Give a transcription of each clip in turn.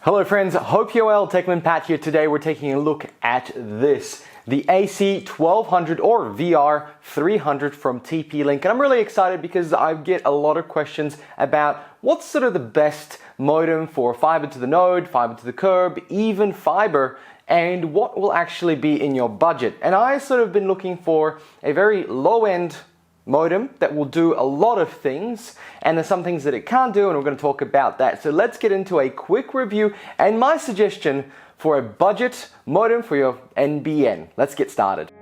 Hello friends, hope you're well. Techman Pat here. Today we're taking a look at this, the AC1200 or VR300 from TP-Link. And I'm really excited because I get a lot of questions about what's sort of the best modem for fiber to the node, fiber to the curb, even fiber, and what will actually be in your budget. And I sort of been looking for a very low-end modem that will do a lot of things, and there's some things that it can't do, and we're going to talk about that. So let's get into a quick review and my suggestion for a budget modem for your NBN. Let's get started.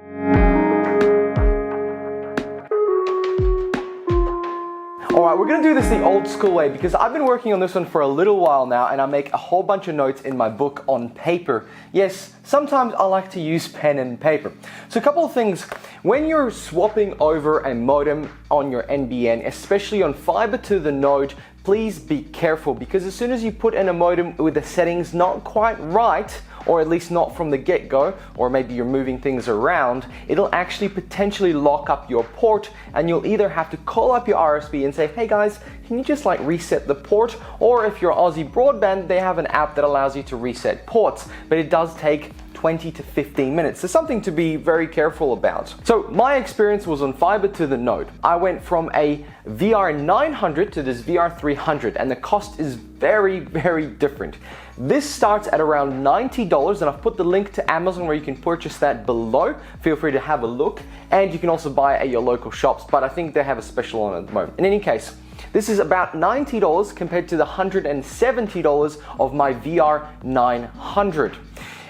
Alright, we're going to do this the old school way because I've been working on this one for a little while now, and I make a whole bunch of notes in my book on paper. Yes, sometimes I like to use pen and paper. So a couple of things. When you're swapping over a modem on your NBN, especially on fiber to the node, please be careful, because as soon as you put in a modem with the settings not quite right, or at least not from the get-go, or maybe you're moving things around, it'll actually potentially lock up your port, and you'll either have to call up your RSP and say, hey guys, can you just like reset the port? Or if you're Aussie Broadband, they have an app that allows you to reset ports, but it does take 20 to 15 minutes. So something to be very careful about. So my experience was on fiber to the node. I went from a VR900 to this VR300, and the cost is very, very different. This starts at around $90, and I've put the link to Amazon where you can purchase that below. Feel free to have a look, and you can also buy it at your local shops, but I think they have a special on it at the moment. In any case, this is about $90 compared to the $170 of my VR900.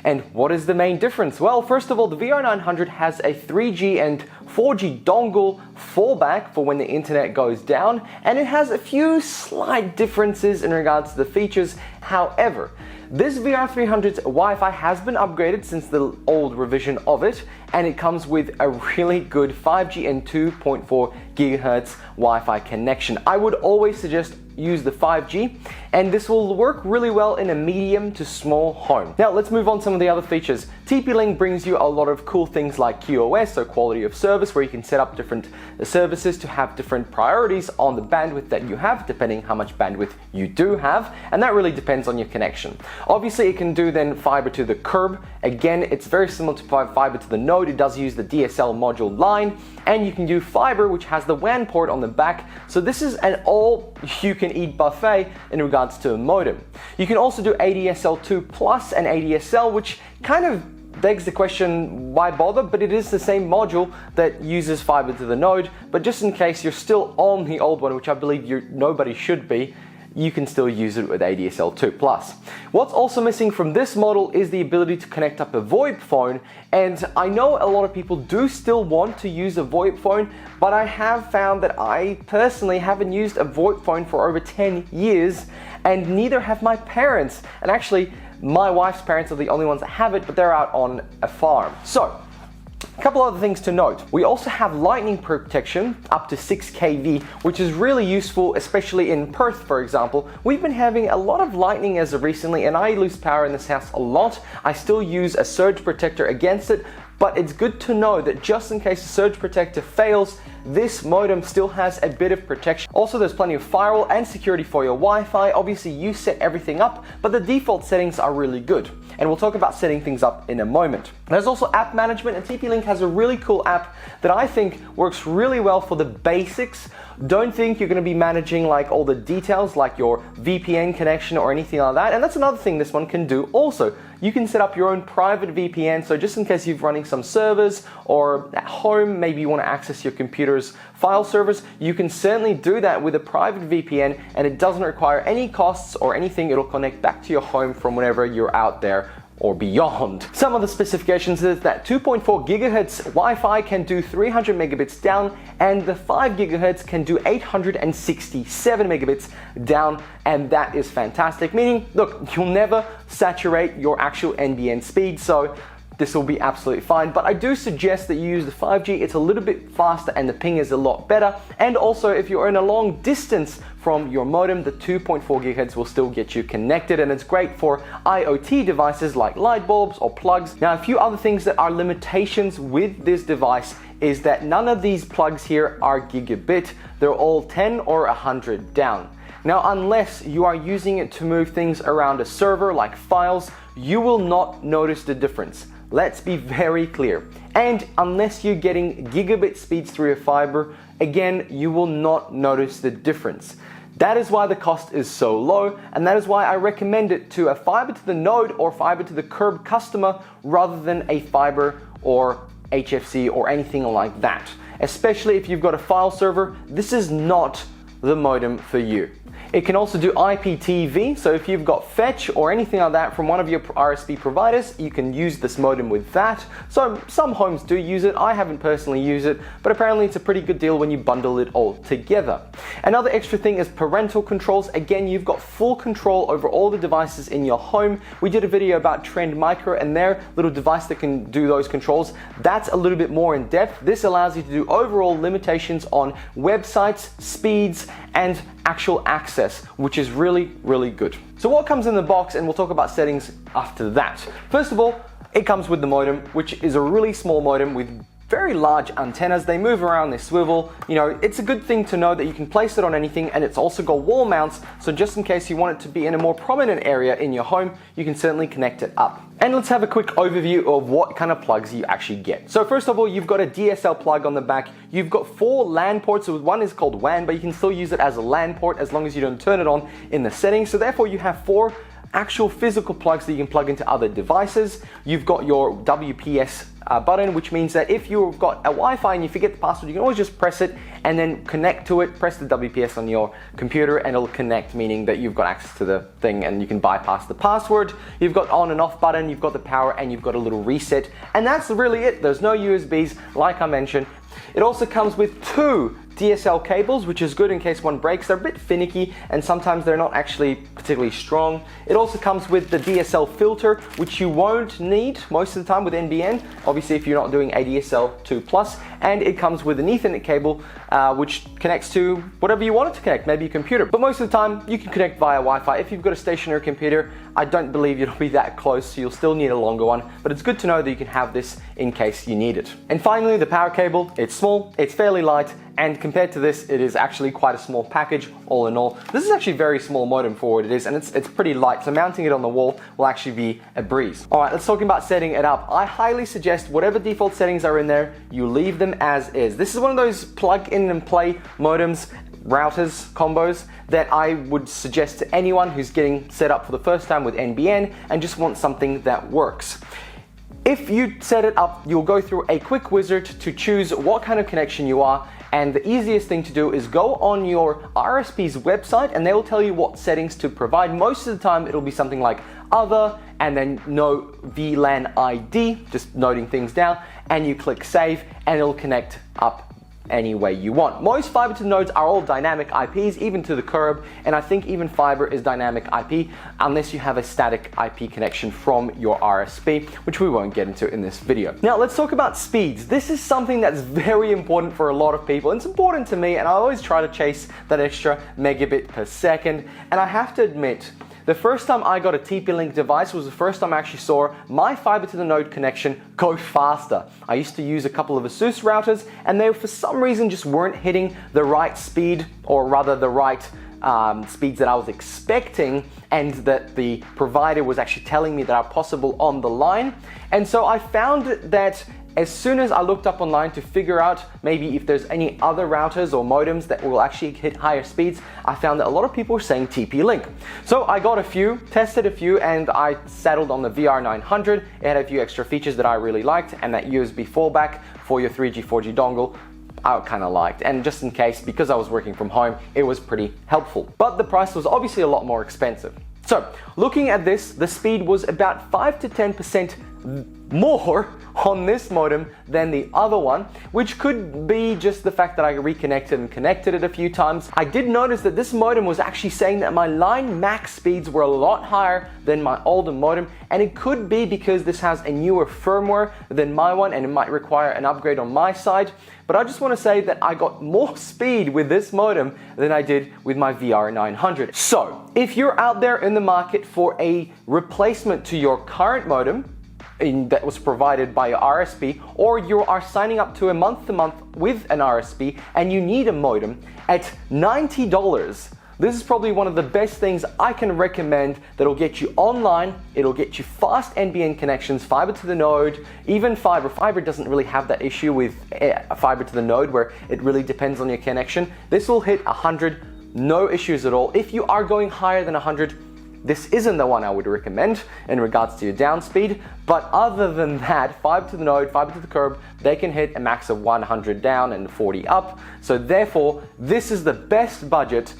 And what is the main difference? Well, first of all, the VR900 has a 3G and 4G dongle fallback for when the internet goes down, and it has a few slight differences in regards to the features. However, this VR300's Wi-Fi has been upgraded since the old revision of it, and it comes with a really good 5G and 2.4 gigahertz Wi-Fi connection. I would always suggest use the 5G, and this will work really well in a medium to small home. Now let's move on to some of the other features. TP-Link brings you a lot of cool things like QoS, so quality of service, where you can set up different services to have different priorities on the bandwidth that you have, depending how much bandwidth you do have, and that really depends on your connection. Obviously it can do then fiber to the curb. Again, it's very similar to fiber to the node. It does use the DSL module line, and you can do fiber, which has the WAN port on the back. So this is an all-you-can-eat buffet in regards to a modem. You can also do ADSL2 plus and ADSL, which kind of begs the question, why bother? But it is the same module that uses fiber to the node. But just in case you're still on the old one, which I believe nobody should be, you can still use it with ADSL2+. What's also missing from this model is the ability to connect up a VoIP phone, and I know a lot of people do still want to use a VoIP phone, but I have found that I personally haven't used a VoIP phone for over 10 years, and neither have my parents. And actually, my wife's parents are the only ones that have it, but they're out on a farm. So, a couple other things to note. We also have lightning protection up to 6 kV, which is really useful, especially in Perth, for example. We've been having a lot of lightning as of recently, and I lose power in this house a lot. I still use a surge protector against it, but it's good to know that just in case the surge protector fails, this modem still has a bit of protection. Also, there's plenty of firewall and security for your Wi-Fi. Obviously, you set everything up, but the default settings are really good. And we'll talk about setting things up in a moment. There's also app management, and TP-Link has a really cool app that I think works really well for the basics. Don't think you're going to be managing like all the details like your VPN connection or anything like that. And that's another thing this one can do also. You can set up your own private VPN, so just in case you're running some servers, or at home maybe you want to access your computer's file servers, you can certainly do that with a private VPN, and it doesn't require any costs or anything. It'll connect back to your home from whenever you're out there or beyond. Some of the specifications is that 2.4 gigahertz Wi-Fi can do 300 megabits down, and the 5 gigahertz can do 867 megabits down, and that is fantastic. Meaning, look, you'll never saturate your actual NBN speed, so this will be absolutely fine. But I do suggest that you use the 5G. It's a little bit faster and the ping is a lot better. And also, if you're in a long distance from your modem, the 2.4 gigahertz will still get you connected, and it's great for IoT devices like light bulbs or plugs. Now, a few other things that are limitations with this device is that none of these plugs here are gigabit. They're all 10 or 100 down. Now, unless you are using it to move things around a server like files, you will not notice the difference. Let's be very clear. And unless you're getting gigabit speeds through your fiber, again, you will not notice the difference. That is why the cost is so low, and that is why I recommend it to a fiber to the node or fiber to the curb customer rather than a fiber or HFC or anything like that. Especially if you've got a file server, this is not the modem for you. It can also do IPTV, so if you've got Fetch or anything like that from one of your RSP providers, you can use this modem with that. So some homes do use it. I haven't personally used it, but apparently it's a pretty good deal when you bundle it all together. Another extra thing is parental controls. Again, you've got full control over all the devices in your home. We did a video about Trend Micro and their little device that can do those controls. That's a little bit more in depth. This allows you to do overall limitations on websites, speeds, and actual access, which is really, really good. So what comes in the box, and we'll talk about settings after that. First of all, it comes with the modem, which is a really small modem with very large antennas. They move around, they swivel. You know, it's a good thing to know that you can place it on anything, and it's also got wall mounts, so just in case you want it to be in a more prominent area in your home, you can certainly connect it up. And let's have a quick overview of what kind of plugs you actually get. So first of all, you've got a DSL plug on the back. You've got 4 LAN ports. So one is called WAN, but you can still use it as a LAN port as long as you don't turn it on in the settings. So therefore you have 4 actual physical plugs that you can plug into other devices. You've got your WPS button, which means that if you've got a Wi-Fi and you forget the password, you can always just press it and then connect to it, press the WPS on your computer, and it'll connect, meaning that you've got access to the thing and you can bypass the password. You've got on and off button, you've got the power, and you've got a little reset, and that's really it. There's no USBs, like I mentioned. It also comes with 2 DSL cables, which is good in case one breaks. They're a bit finicky and sometimes they're not actually particularly strong. It also comes with the DSL filter, which you won't need most of the time with NBN, obviously if you're not doing ADSL 2+, and it comes with an Ethernet cable which connects to whatever you want it to connect, maybe a computer. But most of the time you can connect via Wi-Fi. If you've got a stationary computer, I don't believe it'll be that close, so you'll still need a longer one, but it's good to know that you can have this in case you need it. And finally, the power cable. It's small, it's fairly light, and compared to this, it is actually quite a small package all in all. This is actually a very small modem for what it is, and it's pretty light, so mounting it on the wall will actually be a breeze. All right, let's talk about setting it up. I highly suggest whatever default settings are in there, you leave them as is. This is one of those plug in and play modems, routers, combos that I would suggest to anyone who's getting set up for the first time with NBN and just want something that works. If you set it up, you'll go through a quick wizard to choose what kind of connection you are, and the easiest thing to do is go on your RSP's website and they will tell you what settings to provide. Most of the time it'll be something like other and then no VLAN ID, just noting things down, and you click save and it'll connect up any way you want. Most fiber to the nodes are all dynamic IPs, even to the curb, and I think even fiber is dynamic IP unless you have a static IP connection from your RSP, which we won't get into in this video. Now let's talk about speeds. This is something that's very important for a lot of people. It's important to me, and I always try to chase that extra megabit per second, and I have to admit, the first time I got a TP-Link device was the first time I actually saw my fiber to the node connection go faster. I used to use a couple of ASUS routers and they for some reason just weren't hitting the right speed, or rather the right speeds that I was expecting and that the provider was actually telling me that are possible on the line. And so I found that as soon as I looked up online to figure out maybe if there's any other routers or modems that will actually hit higher speeds, I found that a lot of people were saying TP-Link. So I got a few, tested a few, and I settled on the VR900. It had a few extra features that I really liked, and that USB fallback for your 3G, 4G dongle, I kind of liked, and just in case, because I was working from home, it was pretty helpful. But the price was obviously a lot more expensive. So looking at this, the speed was about 5 to 10% more on this modem than the other one, which could be just the fact that I reconnected and connected it a few times. I did notice that this modem was actually saying that my line max speeds were a lot higher than my older modem, and it could be because this has a newer firmware than my one and it might require an upgrade on my side. But I just want to say that I got more speed with this modem than I did with my VR900. So if you're out there in the market for a replacement to your current modem that was provided by your RSP, or you are signing up to a month-to-month with an RSP and you need a modem at $90, This is probably one of the best things I can recommend that'll get you online, it'll get you fast NBN connections, fiber to the node, even fiber. Fiber doesn't really have that issue with fiber to the node where it really depends on your connection. This will hit 100, no issues at all. If you are going higher than 100, this isn't the one I would recommend in regards to your down speed, but other than that, fiber to the node, fiber to the curb, they can hit a max of 100 down and 40 up. So therefore, this is the best budget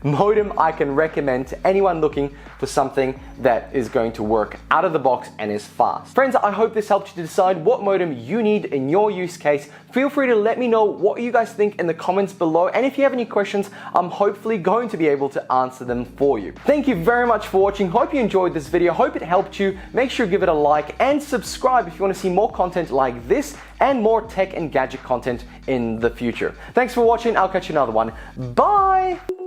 modem I can recommend to anyone looking for something that is going to work out of the box and is fast. Friends, I hope this helped you to decide what modem you need in your use case. Feel free to let me know what you guys think in the comments below, and if you have any questions, I'm hopefully going to be able to answer them for you. Thank you very much for watching. Hope you enjoyed this video. Hope it helped you. Make sure you give it a like and subscribe if you want to see more content like this and more tech and gadget content in the future. Thanks for watching. I'll catch you in another one. Bye!